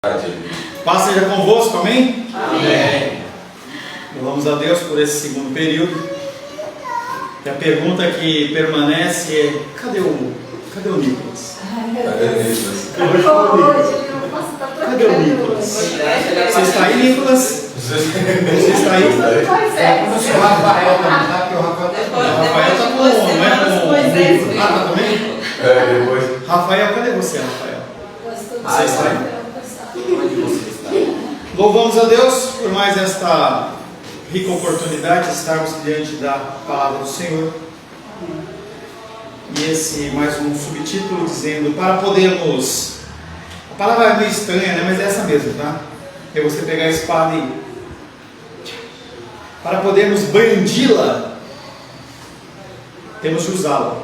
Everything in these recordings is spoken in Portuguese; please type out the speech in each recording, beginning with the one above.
Paz seja convosco, amém? Amém. Louvamos a Deus por esse segundo período. E a pergunta que permanece é: cadê o Nicolas? Cadê o Nicolas? Você está aí, Nicolas? Você está aí? O Rafael também está aqui, o Rafael está com o Nicolas. Tá também? depois. Rafael, cadê você, Rafael? Você está aí? Onde você está? Louvamos a Deus por mais esta rica oportunidade de estarmos diante da palavra do Senhor. E esse mais um subtítulo dizendo: para podermos. A palavra é meio estranha, né? Mas é essa mesmo, tá? É você pegar a espada e. Para podermos brandi-la, temos de usá-la.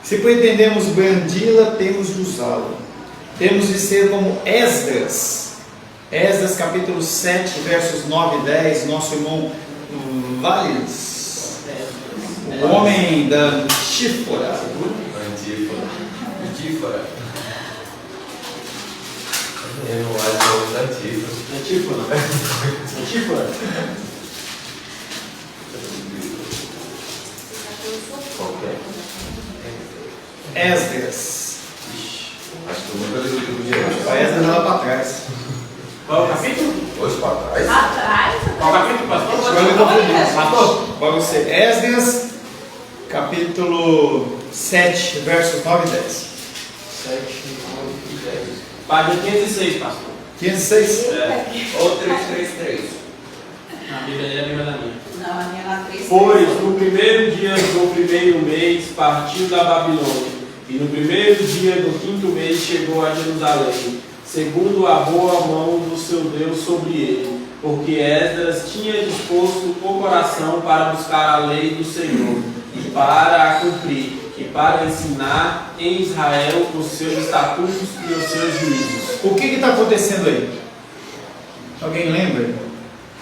Se pretendemos brandi-la, temos de usá-la. Temos de ser como Esdras. Esdras capítulo 7, versos 9 e 10. Nosso irmão Valles, o homem da Antífora. Antífora. Eu não acho Antífora. Antífora. Qualquer. Esdras. Acho que eu nunca li o livro de hoje. A Esdras lá para trás. Qual o capítulo? Hoje para trás? Atrás? Qual o capítulo, pastor? Agora eu confundi. Pastor, para você. Esdras, capítulo 7, versos 9 e 10. 7, 9 e 10. Página 506, pastor. 506? Ou 333. A Bíblia dele é a mesma da minha. Não, a minha lá 3. Pois no primeiro dia do primeiro mês partiu da Babilônia, e no primeiro dia do quinto mês chegou a Jerusalém, segundo a boa mão do seu Deus sobre ele, porque Esdras tinha disposto o coração para buscar a lei do Senhor, e para a cumprir, e para ensinar em Israel os seus estatutos e os seus juízos. O que está acontecendo aí? Alguém lembra?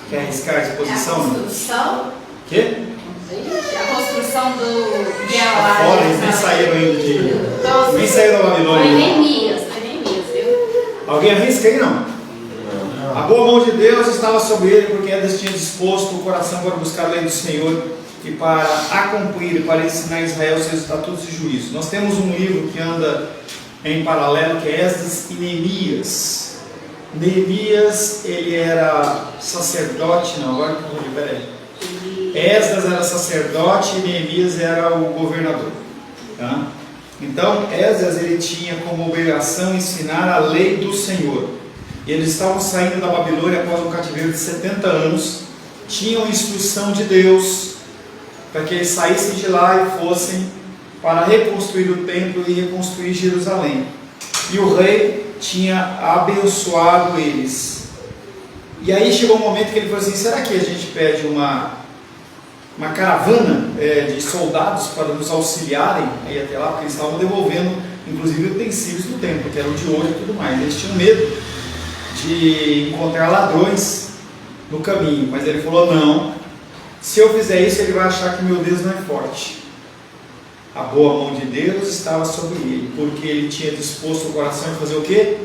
Quer arriscar a exposição? A construção? Quê? A construção do Fora, eles nem saíram ainda de. Nem saíram da Babilônia. Neemias, viu? Alguém arrisca aí, não? A boa mão de Deus estava sobre ele, porque Esdras tinha disposto o coração para buscar a lei do Senhor e para a cumprir e para ensinar em Israel os seus estatutos e juízos. Nós temos um livro que anda em paralelo, que é Esdras e Neemias. Neemias, ele era sacerdote, não, agora que eu vou peraí. Esdras era sacerdote e Neemias era o governador. Tá? Então, Esdras, ele tinha como obrigação ensinar a lei do Senhor. Eles estavam saindo da Babilônia após um cativeiro de 70 anos, tinham instrução de Deus para que eles saíssem de lá e fossem para reconstruir o templo e reconstruir Jerusalém. E o rei tinha abençoado eles. E aí chegou um momento que ele falou assim: será que a gente pede uma caravana de soldados para nos auxiliarem aí até lá? Porque eles estavam devolvendo inclusive utensílios do templo, que eram de ouro e tudo mais. Eles tinham medo de encontrar ladrões no caminho, mas ele falou: não, se eu fizer isso ele vai achar que meu Deus não é forte. A boa mão de Deus estava sobre ele, porque ele tinha disposto o coração a fazer o quê?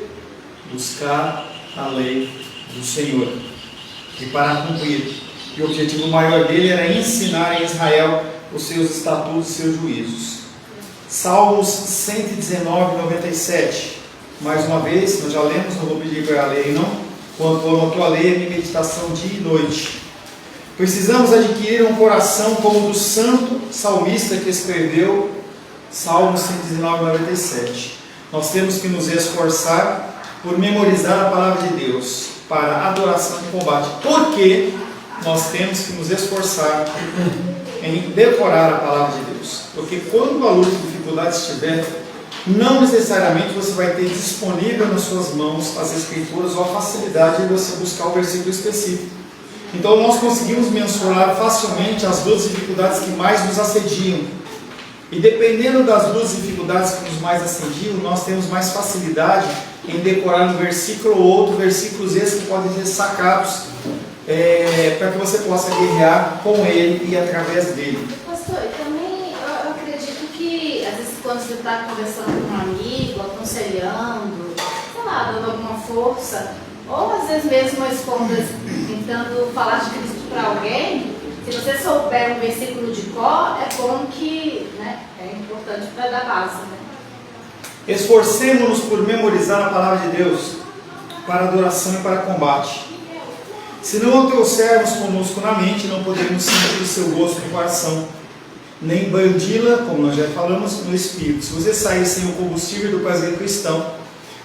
Buscar a lei do Senhor e para cumprir. E o objetivo maior dele era ensinar em Israel os seus estatutos e seus juízos. Salmos 119, 97. Mais uma vez, nós já lemos, não vou pedir para ler não. Quando for na tua lei, é minha meditação dia e noite. Precisamos adquirir um coração como o do santo salmista que escreveu Salmo 119, 97. Nós temos que nos esforçar por memorizar a palavra de Deus para adoração e combate. Por quê? Nós temos que nos esforçar em decorar a palavra de Deus. Porque quando a luta e dificuldade estiver, não necessariamente você vai ter disponível nas suas mãos as escrituras ou a facilidade de você buscar o versículo específico. Então nós conseguimos mensurar facilmente as duas dificuldades que mais nos assediam. E dependendo das duas dificuldades que nos mais assediam, nós temos mais facilidade em decorar um versículo ou outro, versículos esses que podem ser sacados para que você possa guerrear com ele e através dele. Pastor, também eu acredito que às vezes quando você está conversando com um amigo, aconselhando, falar, dando alguma força, ou às vezes mesmo escondas, tentando falar de Cristo para alguém, se você souber um versículo de cor, é bom que, né, é importante para dar base, né? Esforcemo-nos por memorizar a palavra de Deus para adoração e para combate. Se não o trouxermos conosco na mente, não poderemos sentir o seu gosto no coração, nem bandi-la, como nós já falamos, no espírito. Se você sair sem o combustível do prazer cristão,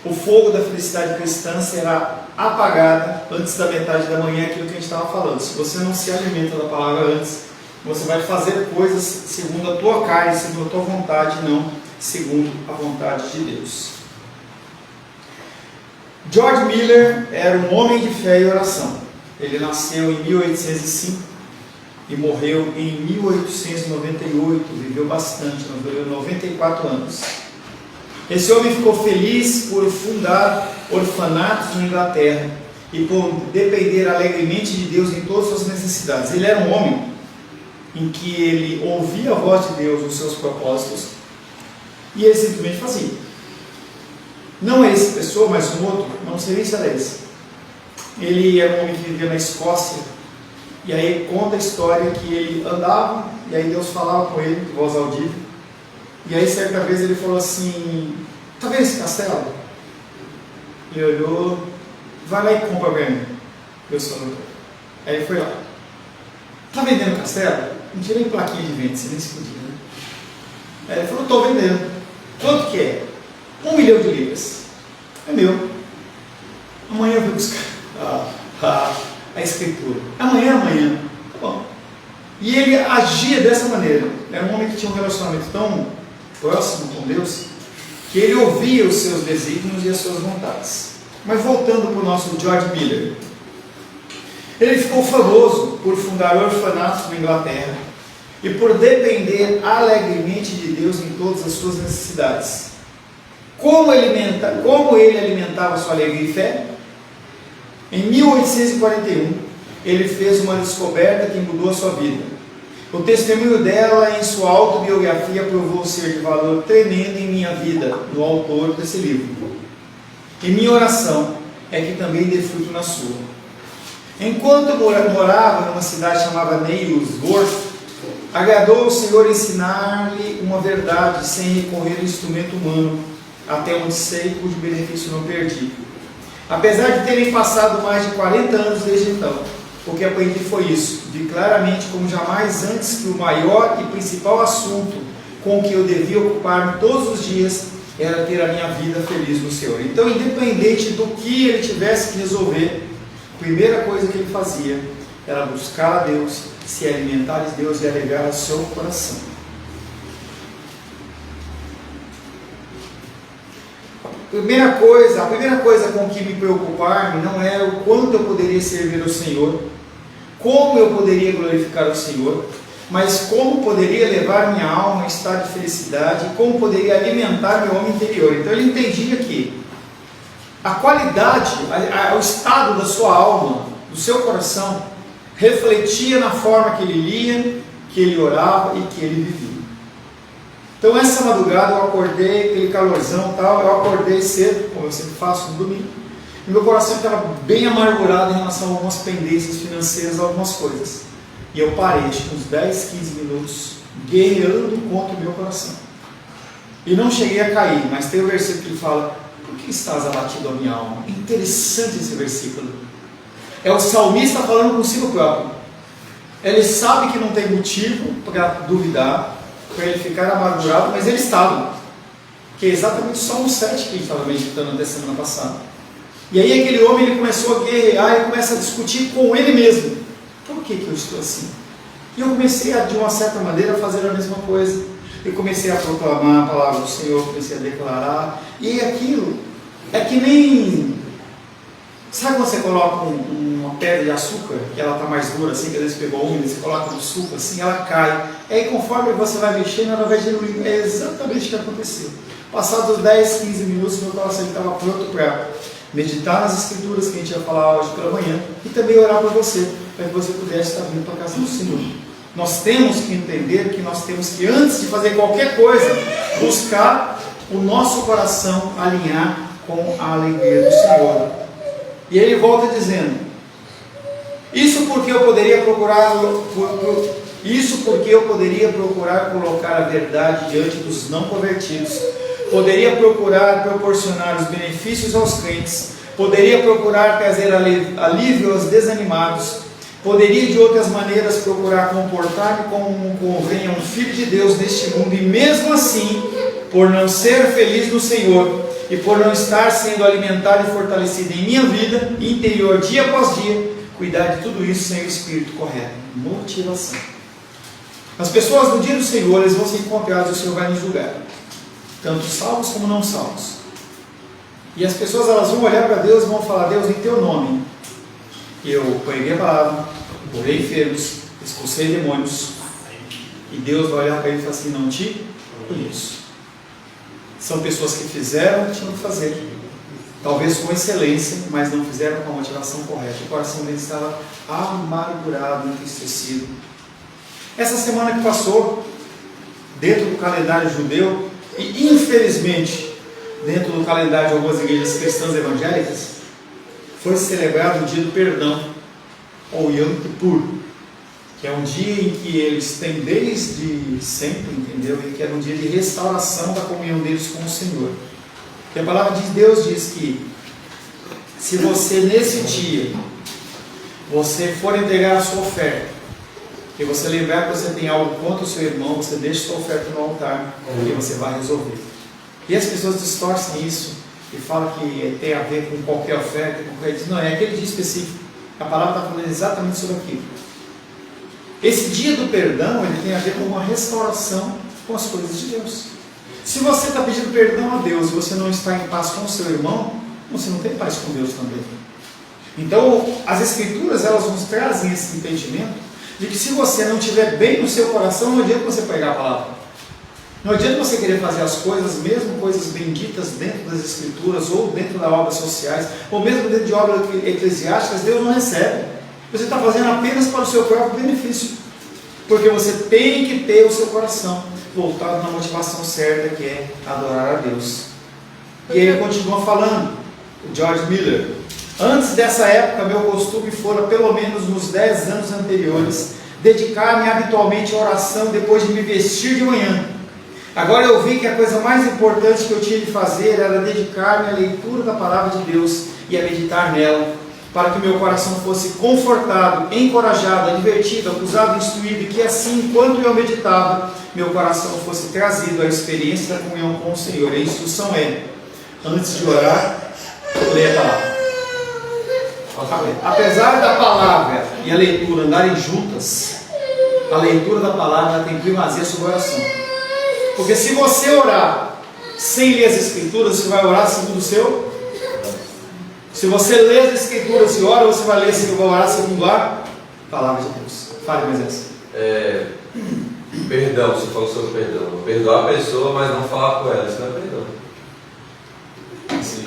o fogo da felicidade cristã será apagada antes da metade da manhã, aquilo que a gente estava falando. Se você não se alimenta da palavra antes, você vai fazer coisas segundo a tua carne, segundo a tua vontade, não segundo a vontade de Deus. George Miller era um homem de fé e oração. Ele nasceu em 1805 e morreu em 1898, viveu bastante, viveu 94 anos. Esse homem ficou feliz por fundar orfanatos na Inglaterra e por depender alegremente de Deus em todas as suas necessidades. Ele era um homem em que ele ouvia a voz de Deus nos seus propósitos e ele simplesmente fazia. Não é essa pessoa, mas um outro, não sei se era esse. Ele era um homem que vivia na Escócia, e aí conta a história que ele andava, e aí Deus falava com ele, de voz audível, e aí certa vez ele falou assim: tá vendo esse castelo? Ele olhou, vai lá e compra pra mim. Eu sou doutor. Aí ele foi lá. Tá vendendo castelo? Não tirei plaquinha de venda, você nem se podia, né? Aí ele falou: tô vendendo. Quanto que é? 1 milhão de libras. É meu. Amanhã eu vou buscar a escritura. Amanhã. Tá bom. E ele agia dessa maneira. Era um homem que tinha um relacionamento tão próximo com Deus que ele ouvia os seus desígnios e as suas vontades. Mas voltando para o nosso George Miller. Ele ficou famoso por fundar orfanatos na Inglaterra e por depender alegremente de Deus em todas as suas necessidades. Como ele alimentava sua alegria e fé? Em 1841, ele fez uma descoberta que mudou a sua vida. O testemunho dela em sua autobiografia provou ser de valor tremendo em minha vida, no autor desse livro. E minha oração é que também dê fruto na sua. Enquanto morava numa cidade chamada Nailsworth, agradou o Senhor ensinar-lhe uma verdade sem recorrer ao instrumento humano, até onde sei, cujo benefício não perdi. Apesar de terem passado mais de 40 anos desde então, o que aprendi foi isso: vi claramente como jamais antes que o maior e principal assunto com o que eu devia ocupar-me todos os dias era ter a minha vida feliz no Senhor. Então, independente do que ele tivesse que resolver, a primeira coisa que ele fazia era buscar a Deus, se alimentar de Deus e alegrar o seu coração. A primeira coisa com que me preocupar-me não era o quanto eu poderia servir ao Senhor, como eu poderia glorificar o Senhor, mas como poderia levar minha alma a estado de felicidade, como poderia alimentar meu homem interior. Então ele entendia que a qualidade, o estado da sua alma, do seu coração, refletia na forma que ele lia, que ele orava e que ele vivia. Então essa madrugada eu acordei, aquele calorzão e tal, eu acordei cedo, como eu sempre faço no domingo, e meu coração estava bem amargurado em relação a algumas pendências financeiras, algumas coisas. E eu parei, uns 10, 15 minutos, guerreando contra o meu coração. E não cheguei a cair, mas tem um versículo que fala: por que estás abatido a minha alma? É interessante esse versículo. É o salmista falando consigo próprio. Ele sabe que não tem motivo para duvidar, para ele ficar amargurado, mas ele estava. Que é exatamente o Salmo 7 que a gente estava meditando até semana passada. E aí aquele homem ele começou a guerrear e começa a discutir com ele mesmo. Por que eu estou assim? E eu comecei de uma certa maneira a fazer a mesma coisa. Eu comecei a proclamar a palavra do Senhor, comecei a declarar. E aquilo é que nem... Sabe quando você coloca uma pedra de açúcar, que ela está mais dura assim, que às vezes pegou úmida, você coloca no suco assim, ela cai. E aí conforme você vai mexendo, ela vai diluindo. É exatamente o que aconteceu. Passados 10, 15 minutos, meu coração estava pronto para meditar nas escrituras que a gente ia falar hoje pela manhã e também orar por você, para que você pudesse estar vindo para a casa do Senhor. Nós temos que entender que nós temos que, antes de fazer qualquer coisa, buscar o nosso coração alinhar com a alegria do Senhor. E ele volta dizendo: isso porque eu poderia procurar colocar a verdade diante dos não convertidos, poderia procurar proporcionar os benefícios aos crentes, poderia procurar trazer alívio aos desanimados, poderia de outras maneiras procurar comportar-me como convém a um filho de Deus neste mundo, e mesmo assim, por não ser feliz no Senhor, e por não estar sendo alimentado e fortalecido em minha vida interior dia após dia, cuidar de tudo isso sem o espírito correto. Motivação. As pessoas no dia do Senhor, eles vão ser encontradas e o Senhor vai nos julgar, tanto salvos como não salvos. E as pessoas, elas vão olhar para Deus e vão falar: Deus, em teu nome eu preguei a palavra, curei enfermos, expulsei demônios. E Deus vai olhar para ele e falar assim: não te conheço. São pessoas que fizeram o que tinham que fazer, talvez com excelência, mas não fizeram com a motivação correta. O coração deles estava amargurado, entristecido. Essa semana que passou, dentro do calendário judeu, e infelizmente dentro do calendário de algumas igrejas cristãs evangélicas, foi celebrado o dia do perdão, ou Yom Kippur, que é um dia em que eles têm desde sempre, entendeu? E que era um dia de restauração da comunhão deles com o Senhor. E a palavra de Deus diz que se você nesse dia, você for entregar a sua oferta, e você lembrar que você tem algo contra o seu irmão, você deixa a sua oferta no altar, e você vai resolver. E as pessoas distorcem isso e falam que tem a ver com qualquer oferta, com qualquer dia. Não, é aquele dia específico. A palavra está falando exatamente sobre aquilo. Esse dia do perdão, ele tem a ver com uma restauração com as coisas de Deus. Se você está pedindo perdão a Deus e você não está em paz com o seu irmão, você não tem paz com Deus também. Então, as Escrituras, elas nos trazem esse entendimento de que se você não estiver bem no seu coração, não adianta você pregar a palavra. Não adianta você querer fazer as coisas, mesmo coisas benditas dentro das Escrituras, ou dentro das obras sociais, ou mesmo dentro de obras eclesiásticas, Deus não recebe. Você está fazendo apenas para o seu próprio benefício, porque você tem que ter o seu coração voltado na motivação certa, que é adorar a Deus. E aí ele continua falando, o George Miller: antes dessa época, meu costume fora, pelo menos nos 10 anos anteriores, dedicar-me habitualmente à oração depois de me vestir de manhã. Agora eu vi que a coisa mais importante que eu tinha de fazer era dedicar-me à leitura da palavra de Deus e a meditar nela, para que meu coração fosse confortado, encorajado, advertido, acusado, instruído, e que assim, enquanto eu meditava, meu coração fosse trazido à experiência da comunhão com o Senhor. A instrução é: antes de orar, leia a palavra. Apesar da palavra e a leitura andarem juntas, a leitura da palavra tem primazia sobre a oração. Porque se você orar sem ler as Escrituras, você vai orar segundo o seu. Se você lê as Escrituras e ora, você vai orar segundo a palavra de Deus. Fale, Moisés. Perdão, você falou sobre perdão. Perdoar a pessoa, mas não falar com ela, isso não é perdão.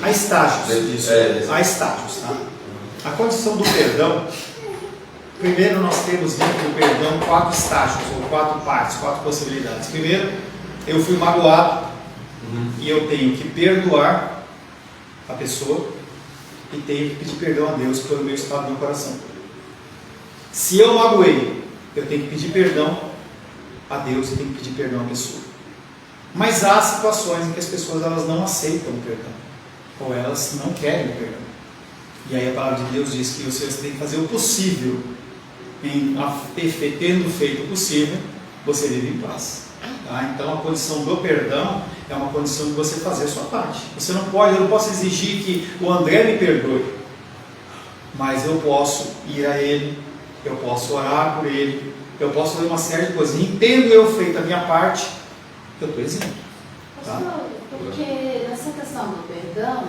Há estágios disso. Há estágios, tá? A condição do perdão, primeiro nós temos dentro do perdão 4 estágios, ou 4 partes, 4 possibilidades. Primeiro, eu fui magoado, e eu tenho que perdoar a pessoa, e tenho que pedir perdão a Deus pelo meu estado do meu coração. Se eu magoei, eu tenho que pedir perdão a Deus e tenho que pedir perdão à pessoa. Mas há situações em que as pessoas, elas não aceitam o perdão, ou elas não querem o perdão. E aí a palavra de Deus diz que vocês têm que fazer o possível, tendo feito o possível, você vive em paz. Tá? Então a condição do perdão é uma condição de você fazer a sua parte. Eu não posso exigir que o André me perdoe, mas eu posso ir a ele, eu posso orar por ele, eu posso fazer uma série de coisas. Entendo eu feito a minha parte, eu estou isento. Tá? Porque nessa questão do perdão,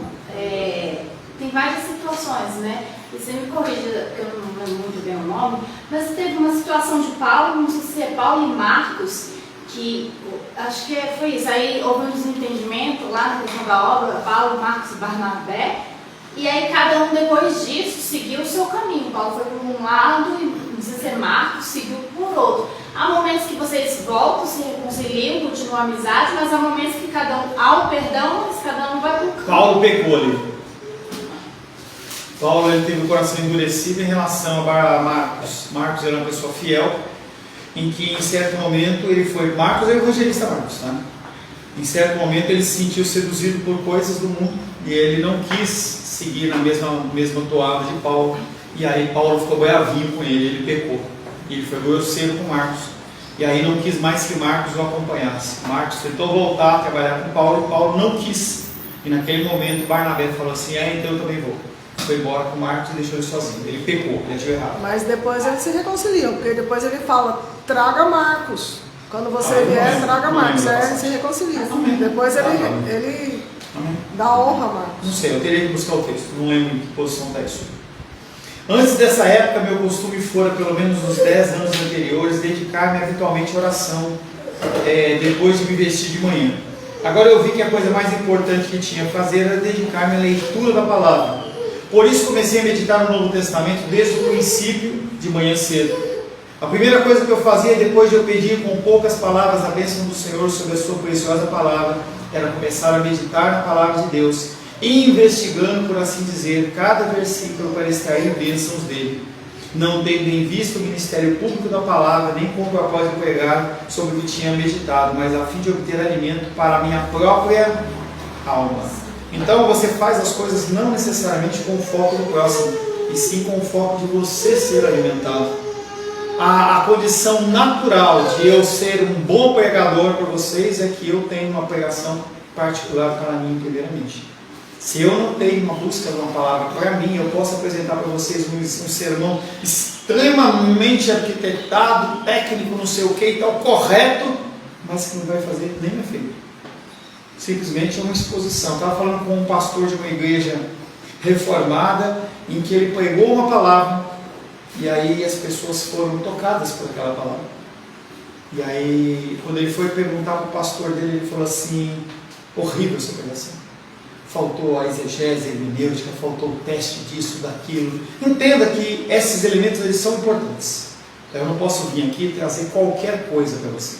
tem várias situações, né? E você me corrija, que eu não lembro muito bem o nome, mas teve uma situação de Paulo, não sei se é Paulo e Marcos, que acho que foi isso. Aí houve um desentendimento lá na questão da obra, Paulo, Marcos e Barnabé, e aí cada um depois disso seguiu o seu caminho. Paulo foi por um lado e não sei se é Marcos seguiu por outro. Há momentos que vocês voltam, se reconciliam, continuam a amizade, mas há momentos que cada um, há o perdão, mas cada um vai para o canto. Paulo pecou ali. Paulo ele teve o coração endurecido em relação a Marcos. Marcos era uma pessoa fiel, em que em certo momento ele foi... Marcos é o evangelista Marcos, tá? Em certo momento ele se sentiu seduzido por coisas do mundo e ele não quis seguir na mesma toada de Paulo. E aí Paulo ficou boiavinho com ele pecou. Ele foi grosseiro com Marcos. E aí não quis mais que Marcos o acompanhasse. Marcos tentou voltar a trabalhar com Paulo e Paulo não quis. E naquele momento Barnabé falou assim, então eu também vou. Foi embora com Marcos e deixou ele sozinho. Ele pecou, ele agiu errado. Mas depois eles se reconciliam, porque depois ele fala, traga Marcos. Quando você vier, traga Marcos. Aí eles se reconciliam. Depois ele dá honra a Marcos. Não sei, eu teria que buscar o texto. Não lembro em que posição está isso. Antes dessa época, meu costume fora, pelo menos nos 10 anos anteriores, dedicar-me habitualmente à oração, depois de me vestir de manhã. Agora eu vi que a coisa mais importante que tinha a fazer era dedicar-me à leitura da palavra. Por isso comecei a meditar no Novo Testamento desde o princípio, de manhã cedo. A primeira coisa que eu fazia depois de eu pedir com poucas palavras a bênção do Senhor sobre a sua preciosa palavra, era começar a meditar na palavra de Deus, e investigando, por assim dizer, cada versículo para extrair bênçãos dele, não tendo em vista o ministério público da palavra, nem com o propósito de pregar sobre o que tinha meditado, mas a fim de obter alimento para a minha própria alma. Então você faz as coisas não necessariamente com o foco do próximo, e sim com o foco de você ser alimentado. A condição natural de eu ser um bom pregador para vocês é que eu tenho uma pregação particular para mim primeiramente. Se eu não tenho uma busca de uma palavra para mim, eu posso apresentar para vocês um sermão extremamente arquitetado, técnico, não sei o que e tal, correto, mas que não vai fazer nem efeito. Simplesmente é uma exposição. Eu estava falando com um pastor de uma igreja reformada, em que ele pregou uma palavra, e aí as pessoas foram tocadas por aquela palavra. E aí, quando ele foi perguntar para o pastor dele, ele falou assim, horrível essa pregação. Faltou a exegese, a hermenêutica, faltou o teste disso, daquilo. Entenda que esses elementos eles são importantes. Eu não posso vir aqui e trazer qualquer coisa para você.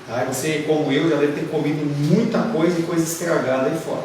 Tá? Você, como eu, já deve ter comido muita coisa e coisa estragada aí fora.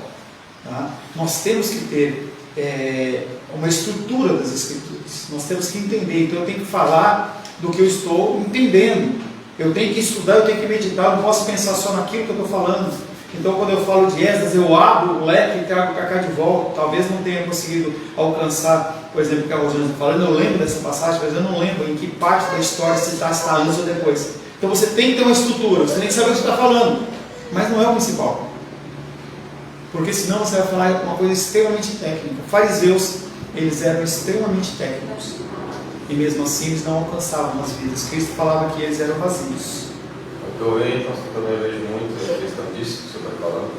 Tá? Nós temos que ter uma estrutura das Escrituras. Nós temos que entender. Então eu tenho que falar do que eu estou entendendo. Eu tenho que estudar, eu tenho que meditar. Eu não posso pensar só naquilo que eu estou falando. Então, quando eu falo de Esdras, eu abro o leque e trago para cá de volta. Talvez não tenha conseguido alcançar, por exemplo, o que a Rosana está falando. Eu lembro dessa passagem, mas eu não lembro em que parte da história se está antes ou depois. Então, você tem que ter uma estrutura, você tem que saber o que você está falando. Mas não é o principal. Porque senão você vai falar uma coisa extremamente técnica. Fariseus, eles eram extremamente técnicos. E mesmo assim, eles não alcançavam as vidas. Cristo falava que eles eram vazios. O que eu vejo, eu também vejo muito a questão disso que você está falando,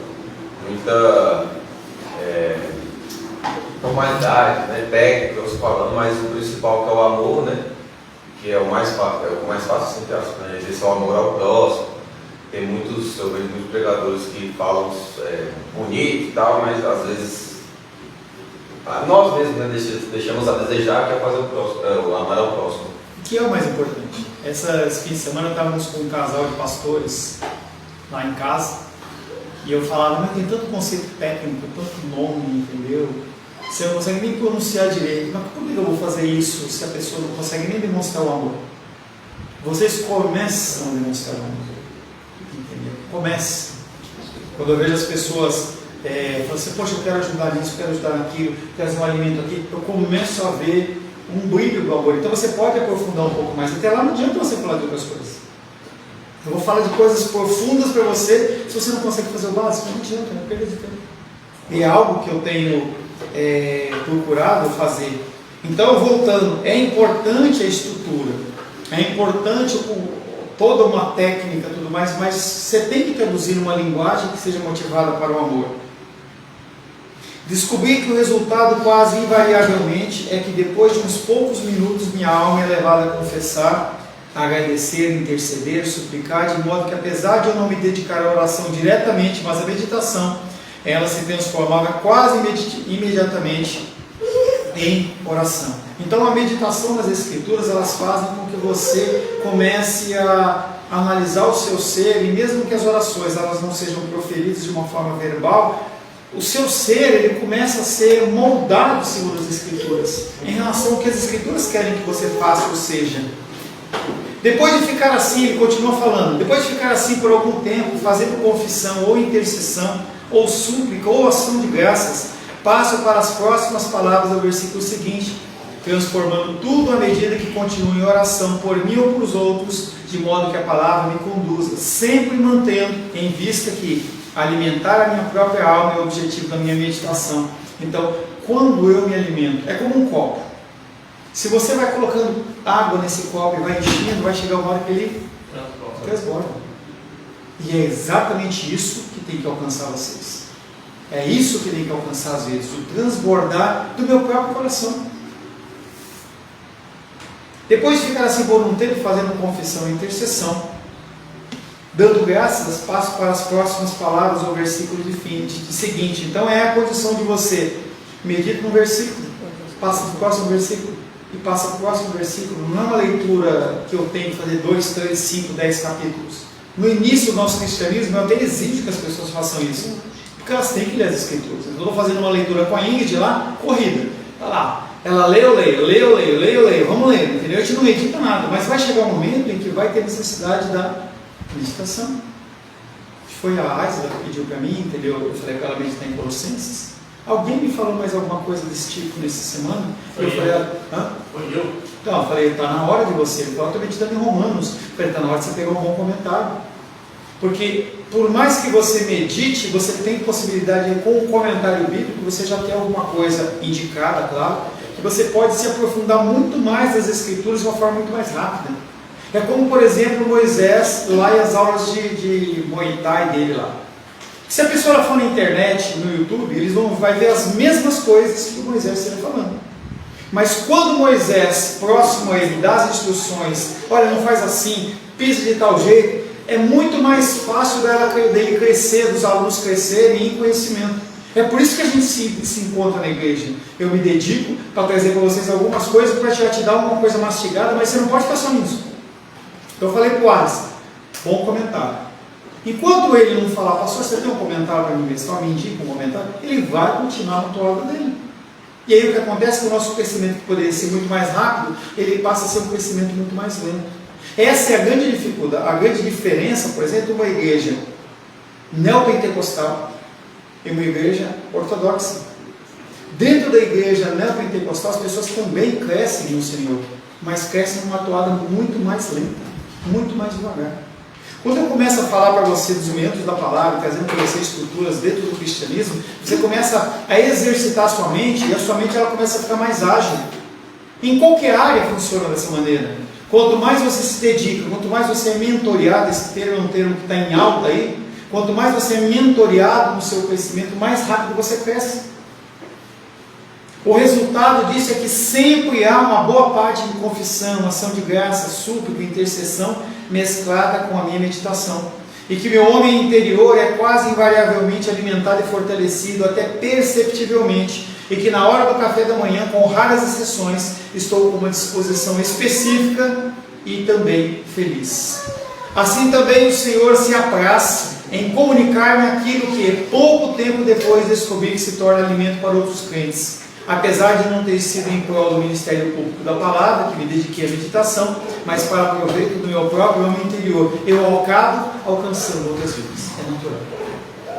muita formalidade, né, técnica, eu estou falando, mas o principal que é o amor, né, que é o mais fácil, entre aspas, né, exercer o amor ao próximo. Tem eu vejo muitos pregadores que falam bonito e tal, mas às vezes nós mesmos, né, deixamos a desejar, que é fazer o amar ao próximo. O que é o mais importante? Esse fim de semana estávamos com um casal de pastores lá em casa e eu falava, mas tem tanto conceito técnico, tanto nome, entendeu? Você não consegue nem pronunciar direito, mas por que eu vou fazer isso se a pessoa não consegue nem demonstrar o amor? Vocês começam a demonstrar o amor, entendeu? Comece. Quando eu vejo as pessoas falando assim, poxa, eu quero ajudar nisso, quero ajudar naquilo, quero fazer um alimento aqui, eu começo a ver um brilho do amor. Então você pode aprofundar um pouco mais. Até lá não adianta você falar de outras coisas. Eu vou falar de coisas profundas para você. Se você não consegue fazer o básico, não adianta, não perda de tempo. E é algo que eu tenho procurado fazer. Então, voltando, é importante a estrutura, é importante toda uma técnica, tudo mais, mas você tem que traduzir uma linguagem que seja motivada para o amor. Descobri que o resultado quase invariavelmente é que depois de uns poucos minutos minha alma é levada a confessar, a agradecer, interceder, suplicar, de modo que apesar de eu não me dedicar à oração diretamente, mas à meditação, ela se transformava quase imediatamente em oração. Então a meditação das Escrituras, elas fazem com que você comece a analisar o seu ser, e mesmo que as orações elas não sejam proferidas de uma forma verbal, o seu ser ele começa a ser moldado segundo as Escrituras, em relação ao que as Escrituras querem que você faça ou seja. Depois de ficar assim, ele continua falando, depois de ficar assim por algum tempo, fazendo confissão ou intercessão, ou súplica, ou ação de graças, passo para as próximas palavras do versículo seguinte, transformando tudo à medida que continuo em oração por mim ou por os outros, de modo que a palavra me conduza, sempre mantendo em vista que alimentar a minha própria alma é o objetivo da minha meditação. Então, quando eu me alimento, é como um copo. Se você vai colocando água nesse copo e vai enchendo, vai chegar uma hora que ele transborda. E é exatamente isso que tem que alcançar vocês. É isso que tem que alcançar às vezes, o transbordar do meu próprio coração. Depois de ficar assim por um tempo fazendo confissão e intercessão, dando graças, passo para as próximas palavras ou versículo de seguinte. Então é a condição de você medita no versículo, passa para o próximo versículo e passa para o próximo versículo. Não é uma leitura que eu tenho que fazer 2, 3, 5, 10 capítulos. No início do nosso cristianismo eu até exijo que as pessoas façam isso, porque elas têm que ler as Escrituras. Eu estou fazendo uma leitura com a Ingrid lá, corrida, está lá. Ela lê, eu leio, vamos ler, entendeu? A gente não medita nada, mas vai chegar um momento em que vai ter necessidade da meditação. Foi a Aisla que pediu para mim, entendeu? Eu falei para ela meditar em Colossenses. Alguém me falou mais alguma coisa desse tipo nessa semana? Foi eu. Falei, hã? Foi eu. Então, eu falei, está na hora de você. Ele falou, estou meditando em Romanos. Eu falei, está na hora de você pegar um bom comentário. Porque, por mais que você medite, você tem possibilidade de, com o comentário bíblico, você já tem alguma coisa indicada, claro, que você pode se aprofundar muito mais nas Escrituras de uma forma muito mais rápida. É como, por exemplo, Moisés, lá e as aulas de Muay Thai dele lá. Se a pessoa for na internet, no YouTube, eles vai ver as mesmas coisas que o Moisés esteja falando. Mas quando Moisés, próximo a ele, dá as instruções, olha, não faz assim, pisa de tal jeito, é muito mais fácil dele crescer, dos alunos crescerem em conhecimento. É por isso que a gente se encontra na igreja. Eu me dedico para trazer para vocês algumas coisas, para te dar uma coisa mastigada, mas você não pode ficar só nisso. Então eu falei para o Alisson, bom comentário. Enquanto ele não falar, pastor, você tem um comentário para mim ver, só me indica um comentário, ele vai continuar na toada dele. E aí o que acontece é que o nosso crescimento, que poderia ser muito mais rápido, ele passa a ser um crescimento muito mais lento. Essa é a grande dificuldade, a grande diferença, por exemplo, de uma igreja neopentecostal e uma igreja ortodoxa. Dentro da igreja neopentecostal, as pessoas também crescem no Senhor, mas crescem numa toada muito mais lenta, muito mais devagar. Quando eu começo a falar para você dos meandros da palavra, trazendo para você estruturas dentro do cristianismo, você começa a exercitar a sua mente, e a sua mente ela começa a ficar mais ágil. Em qualquer área funciona dessa maneira. Quanto mais você se dedica, quanto mais você é mentoreado, esse termo é um termo que está em alta aí, quanto mais você é mentoreado no seu crescimento, mais rápido você cresce. O resultado disso é que sempre há uma boa parte de confissão, ação de graça, súplica, intercessão, mesclada com a minha meditação. E que meu homem interior é quase invariavelmente alimentado e fortalecido, até perceptivelmente, e que na hora do café da manhã, com raras exceções, estou com uma disposição específica e também feliz. Assim também o Senhor se apraz em comunicar-me aquilo que pouco tempo depois descobri que se torna alimento para outros crentes. Apesar de não ter sido em prol do ministério público da palavra, que me dediquei à meditação, mas para proveito do meu próprio homem interior, eu acabo alcançando outras vidas. É natural.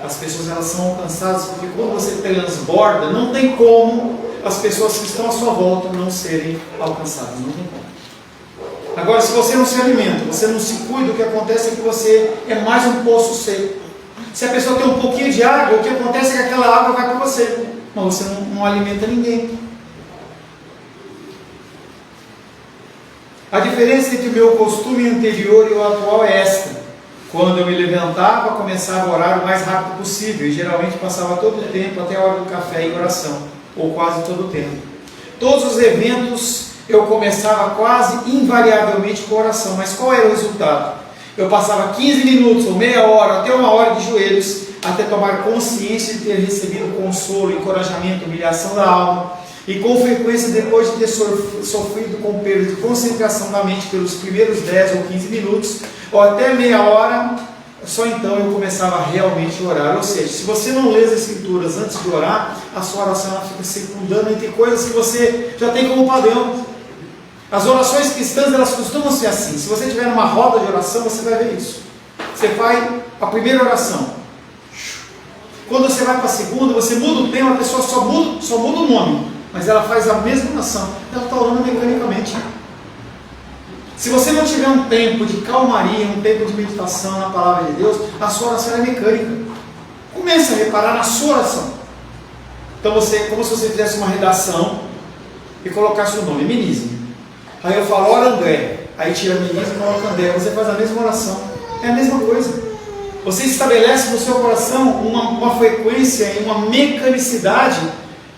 As pessoas elas são alcançadas porque quando você transborda, não tem como as pessoas que estão à sua volta não serem alcançadas. Não tem como. Agora, se você não se alimenta, você não se cuida, o que acontece é que você é mais um poço seco. Se a pessoa tem um pouquinho de água, o que acontece é que aquela água vai para você, mas você não alimenta ninguém. A diferença entre o meu costume anterior e o atual é esta. Quando eu me levantava, começava a orar o mais rápido possível, e geralmente passava todo o tempo até a hora do café em oração, ou quase todo o tempo. Todos os eventos eu começava quase invariavelmente com oração, mas qual era o resultado? Eu passava 15 minutos ou meia hora, até uma hora de joelhos, até tomar consciência de ter recebido consolo, encorajamento, humilhação da alma, E com frequência, depois de ter sofrido com perda de concentração da mente pelos primeiros 10 ou 15 minutos, ou até meia hora, só então eu começava realmente a orar. Ou seja, se você não lê as Escrituras antes de orar, a sua oração ela fica circundando entre coisas que você já tem como padrão. As orações cristãs, elas costumam ser assim. Se você tiver uma roda de oração, você vai ver isso. Você faz a primeira oração. Quando você vai para a segunda, você muda o tema, a pessoa só muda o nome, mas ela faz a mesma oração. Ela está orando mecanicamente. Se você não tiver um tempo de calmaria, um tempo de meditação na palavra de Deus, a sua oração é mecânica. Comece a reparar na sua oração. Então como se você fizesse uma redação e colocasse o nome, Menismo. Aí eu falo, ora André. Aí tira Menismo e coloca André. Você faz a mesma oração. É a mesma coisa. Você estabelece no seu coração uma frequência e uma mecanicidade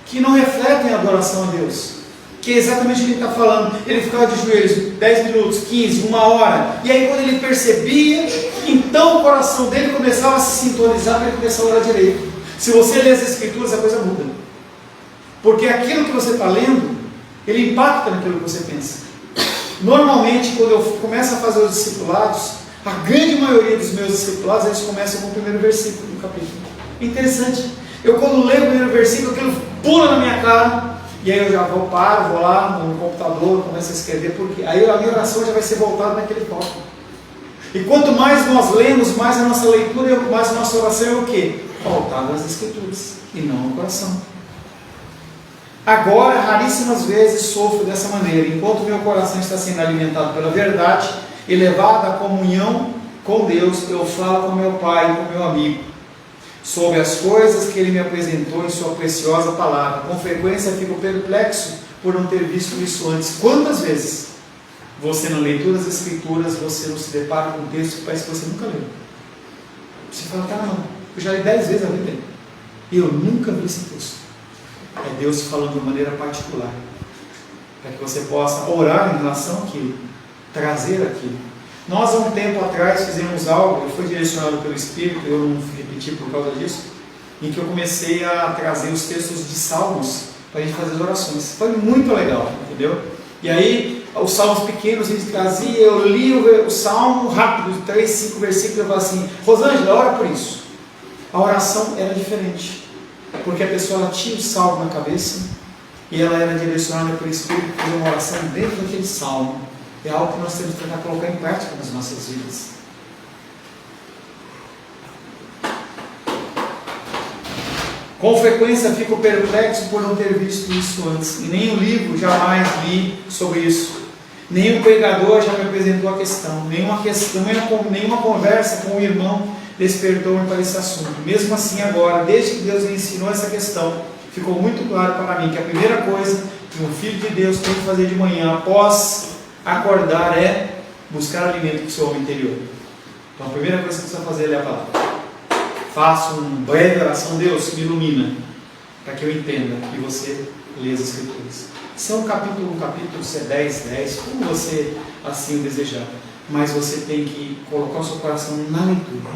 que não refletem a adoração a Deus. Que é exatamente o que ele está falando. Ele ficava de joelhos 10 minutos, 15, 1 hora. E aí quando ele percebia, então o coração dele começava a se sintonizar para ele começar a orar direito. Se você lê as Escrituras, a coisa muda. Porque aquilo que você está lendo, ele impacta naquilo que você pensa. Normalmente, quando eu começo a fazer os discipulados, a grande maioria dos meus discipulados, eles começam com o primeiro versículo do capítulo. Interessante. Eu quando leio o primeiro versículo, aquilo pula na minha cara, e aí eu já vou lá no computador, começo a escrever, porque aí a minha oração já vai ser voltada naquele foco. E quanto mais nós lemos, mais a nossa leitura, mais a nossa oração é o quê? Voltada às Escrituras, e não ao coração. Agora, raríssimas vezes sofro dessa maneira, enquanto meu coração está sendo alimentado pela verdade, elevado à comunhão com Deus, eu falo com meu Pai e com meu amigo, sobre as coisas que Ele me apresentou em Sua preciosa palavra. Com frequência fico perplexo por não ter visto isso antes. Quantas vezes você, na leitura das Escrituras, você não se depara com um texto que parece que você nunca leu? Você fala, cara, não, eu já li 10 vezes a Bíblia e eu nunca vi esse texto. É Deus falando de maneira particular, para que você possa orar em relação àquilo, trazer aquilo. Nós, há um tempo atrás, fizemos algo, eu fui direcionado pelo Espírito, eu não repeti por causa disso, em que eu comecei a trazer os textos de Salmos para a gente fazer as orações. Foi muito legal, entendeu? E aí, os salmos pequenos a gente trazia, eu li o salmo rápido, 3, 5 versículos, eu falava assim, Rosângela, ora por isso. A oração era diferente, porque a pessoa ela tinha o salmo na cabeça e ela era direcionada pelo Espírito para fazer uma oração dentro daquele salmo. É algo que nós temos que tentar colocar em prática nas nossas vidas. Com frequência fico perplexo por não ter visto isso antes. Em nenhum livro jamais li sobre isso. Nenhum pregador já me apresentou a questão. Nenhuma conversa com um irmão despertou-me para esse assunto. Mesmo assim agora, desde que Deus me ensinou essa questão, ficou muito claro para mim que a primeira coisa que um filho de Deus tem que fazer de manhã após acordar é buscar alimento para o seu homem interior. Então a primeira coisa que você precisa fazer é ler a palavra. Faça uma breve oração, Deus me ilumina, para que eu entenda e você lê as Escrituras. Se é um capítulo, se é 10, como você assim o desejar. Mas você tem que colocar o seu coração na leitura,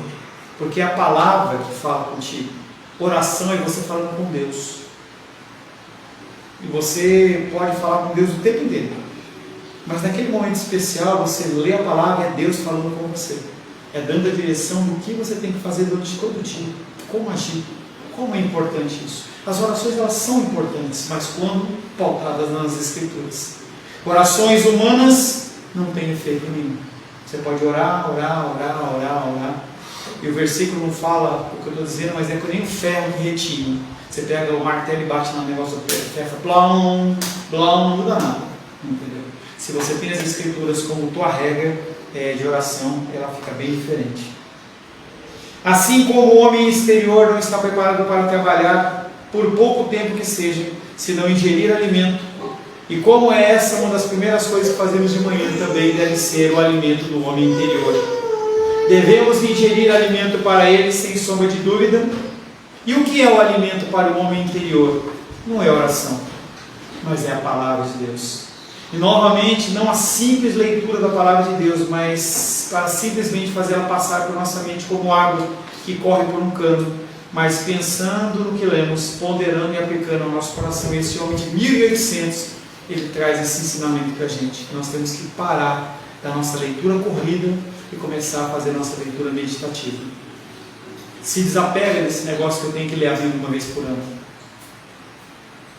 porque é a palavra que fala contigo. Oração é você falando com Deus. E você pode falar com Deus o tempo inteiro. Mas naquele momento especial, você lê a palavra e é Deus falando com você. É dando a direção do que você tem que fazer durante todo o dia. Como agir. Como é importante isso. As orações elas são importantes, mas quando pautadas nas Escrituras. Orações humanas não têm efeito nenhum. Você pode orar. E o versículo não fala o que eu estou dizendo, mas é que nem um ferro que retina. Você pega o martelo e bate no negócio do ferro, blão, não muda nada. Entendeu? Se você tem as Escrituras como tua regra de oração, ela fica bem diferente. Assim como o homem exterior não está preparado para trabalhar por pouco tempo que seja, se não ingerir alimento, e como é essa uma das primeiras coisas que fazemos de manhã, também deve ser o alimento do homem interior. Devemos ingerir alimento para ele, sem sombra de dúvida. E o que é o alimento para o homem interior? Não é oração, mas é a palavra de Deus. E novamente, não a simples leitura da palavra de Deus, mas para simplesmente fazer ela passar por nossa mente como água que corre por um cano mas pensando no que lemos, ponderando e aplicando ao nosso coração, esse homem de 1800, ele traz esse ensinamento para a gente. Nós temos que parar da nossa leitura corrida e começar a fazer nossa leitura meditativa. Se desapega desse negócio que eu tenho que ler a Bíblia uma vez por ano.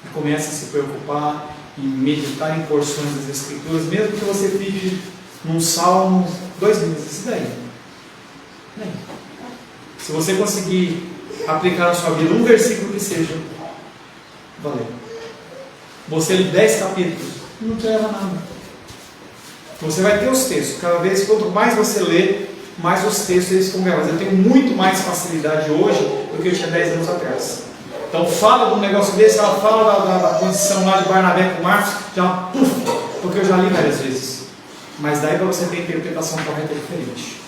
E começa a se preocupar em meditar em porções das Escrituras, mesmo que você fique num salmo 2 meses. E daí? Se você conseguir aplicar na sua vida um versículo que seja, valeu. Você lê 10 capítulos, não te leva a nada. Você vai ter os textos. Cada vez, quanto mais você lê, mais os textos eles ficam gravados. Eu tenho muito mais facilidade hoje do que eu tinha 10 anos atrás. Então fala de um negócio desse, ela fala da condição lá de Barnabé com Marcos, já porque eu já li várias vezes. Mas daí para você ter a interpretação correta é diferente.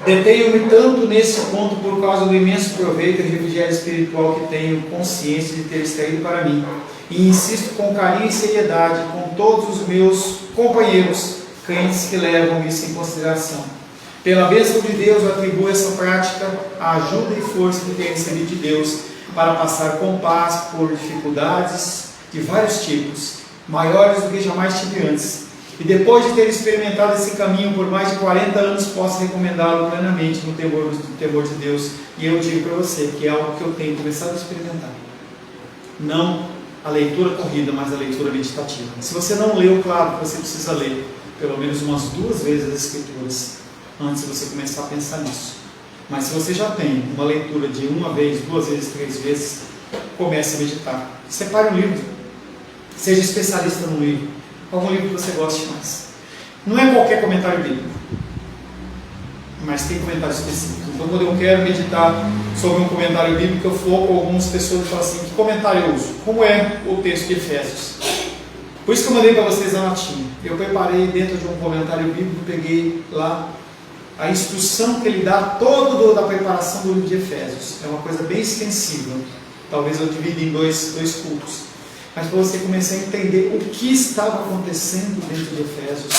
Detenho-me tanto nesse ponto por causa do imenso proveito e refrigério espiritual que tenho consciência de ter extraído para mim, e insisto com carinho e seriedade com todos os meus companheiros crentes que levam isso em consideração. Pela bênção de Deus, eu atribuo essa prática à ajuda e força que tenho recebido de Deus para passar com paz por dificuldades de vários tipos, maiores do que jamais tive antes. E depois de ter experimentado esse caminho por mais de 40 anos, posso recomendá-lo plenamente no temor de Deus. E eu digo para você que é algo que eu tenho começado a experimentar. Não a leitura corrida, mas a leitura meditativa. Se você não leu, claro que você precisa ler pelo menos umas 2 vezes as Escrituras antes de você começar a pensar nisso. Mas se você já tem uma leitura de 1 vez, 2 vezes, 3 vezes, comece a meditar. Separe um livro. Seja especialista no livro. Algum livro que você goste mais. Não é qualquer comentário bíblico, mas tem comentários específicos. Então, quando eu quero meditar sobre um comentário bíblico, eu foco algumas pessoas e falo assim: que comentário eu uso? Como é o texto de Efésios? Por isso que eu mandei para vocês a notinha. Eu preparei dentro de um comentário bíblico, peguei lá a instrução que ele dá todo da preparação do livro de Efésios. É uma coisa bem extensiva. Talvez eu divida em dois cultos. Mas para você começar a entender o que estava acontecendo dentro de Efésios,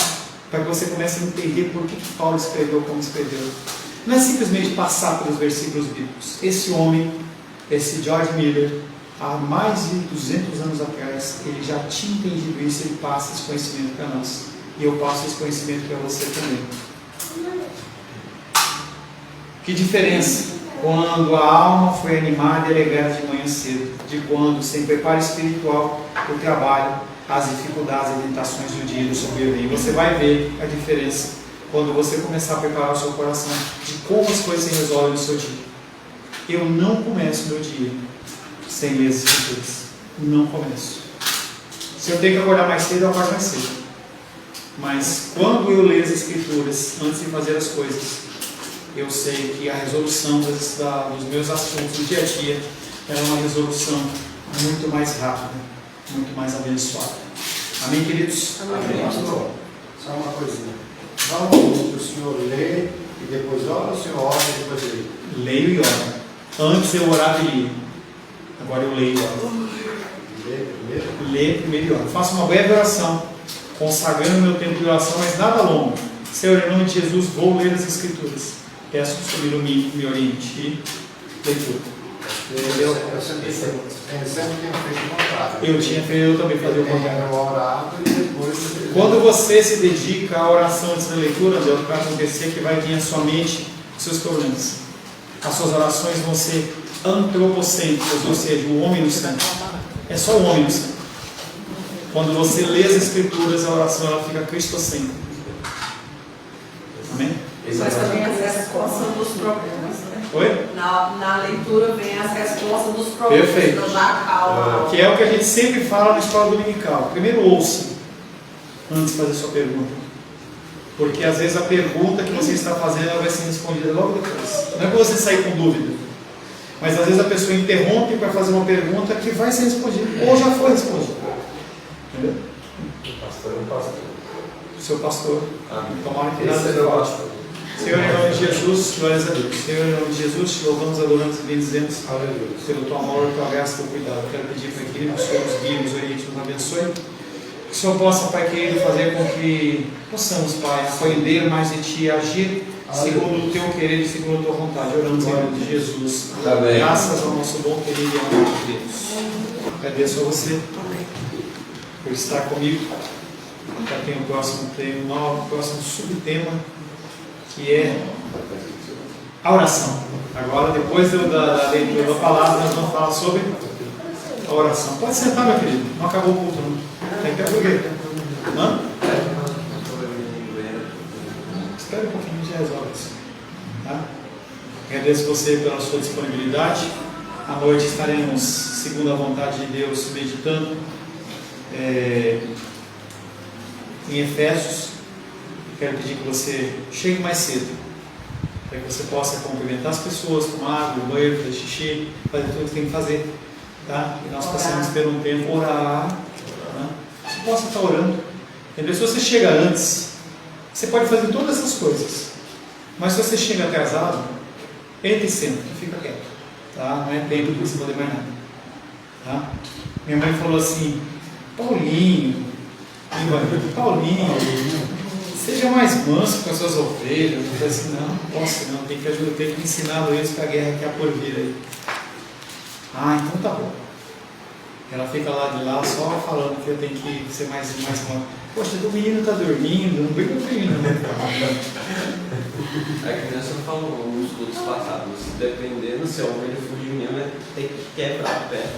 para que você comece a entender por que Paulo escreveu como escreveu. Não é simplesmente passar pelos versículos bíblicos. Esse homem, esse George Miller, há mais de 200 anos atrás, ele já tinha entendido isso, ele passa esse conhecimento para nós. E eu passo esse conhecimento para você também. Que diferença quando a alma foi animada e alegrada de manhã cedo, de quando, sem preparo espiritual, o trabalho, as dificuldades e tentações do dia do sobrevivem. Você vai ver a diferença quando você começar a preparar o seu coração de como as coisas se resolvem no seu dia. Eu não começo meu dia sem ler as Escrituras. Não começo. Se eu tenho que acordar mais cedo, eu acordo mais cedo. Mas quando eu leio as Escrituras, antes de fazer as coisas, eu sei que a resolução dos meus assuntos do dia a dia é uma resolução muito mais rápida, muito mais abençoada. Amém, queridos? Amém. Pastor, só uma coisinha. Vamos o senhor lê e depois ora, o senhor ora e depois lê. Leio e oro. Antes eu orava e lia. Agora eu leio e oro. Lê primeiro? Lê primeiro e oro. Faço uma breve oração, consagrando meu tempo de oração, mas nada longo. Senhor, em nome de Jesus, vou ler as Escrituras. Peço que o Senhor me oriente e leitura. Eu sempre tenho feito o contrário. Eu também fazia o contrário. Eu orado e depois... Quando você se dedica à oração antes da leitura, Deus, vai acontecer que vai vir à sua mente os seus problemas. As suas orações vão ser antropocêntricas, ou seja, o homem no centro. É só o homem no centro. Quando você lê as Escrituras, a oração ela fica cristocêntrica. Amém? Mas também as respostas dos problemas, né? Oi? Na leitura vem as respostas dos problemas. Perfeito. Então já calma. Que é o que a gente sempre fala na escola dominical. Primeiro ouça, antes de fazer sua pergunta. Porque às vezes a pergunta que você está fazendo ela vai ser respondida logo depois. Não é para você sair com dúvida. Mas às vezes a pessoa interrompe para fazer uma pergunta que vai ser respondida. Ou já foi respondida. Entendeu? O pastor é um pastor. Seu pastor. Amém. Tomara que Esse nada é meu pastor. Senhor, em nome de Jesus, glórias a Deus. Senhor, em nome de Jesus, te louvamos, adoramos e bendizemos pelo teu amor, tua graça, teu cuidado. Quero pedir, Pai querido, que o Senhor nos guie, nos oriente, nos abençoe. Que o Senhor possa, Pai querido, fazer com que possamos, Pai, aprender mais de Ti, agir segundo o teu querer e segundo a tua vontade. Oramos em nome de Jesus. Amém. Graças ao nosso bom querido e amado Deus. Agradeço a você por estar comigo. Já tem o próximo tema, o próximo subtema, que é a oração. Agora, depois da leitura da palavra, nós vamos falar sobre a oração. Pode sentar, meu querido. Não acabou o culto, não. Tem que ter por quê? Hã? Espera um pouquinho e já resolve isso. Tá? Agradeço você pela sua disponibilidade. À noite estaremos, segundo a vontade de Deus, meditando em Efésios. Quero pedir que você chegue mais cedo, para que você possa cumprimentar as pessoas, tomar água, banheiro, fazer xixi, fazer tudo que tem que fazer. Tá? E nós possamos ter um tempo, orar. Tá? Você possa estar orando. Entendeu? Se você chega antes, você pode fazer todas essas coisas. Mas se você chega atrasado, entre e senta, fica quieto. Tá? Não é tempo de você poder mais nada. Tá? Minha mãe falou assim: Paulinho, seja mais manso com as suas ovelhas. Eu falei assim: não posso não, tem que ajudar, tem que ensinar eles para a guerra que há por vir aí. Ah, então tá bom. Ela fica lá de lá só falando que eu tenho que ser mais manso. Poxa, o menino está dormindo, não briga com o menino. A criança falou nos estudos passados, dependendo se a ovelha fugir mesmo, tem que quebrar a perna.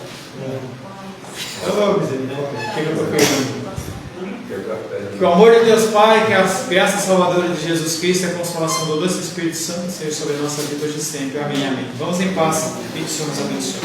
Ô, misericórdia, o que eu estou perdendo? Que o amor de Deus Pai, que a graça salvadora de Jesus Cristo e a consolação do doce Espírito Santo seja sobre a nossa vida hoje e sempre. Amém, amém. Vamos em paz e que o Senhor nos abençoe.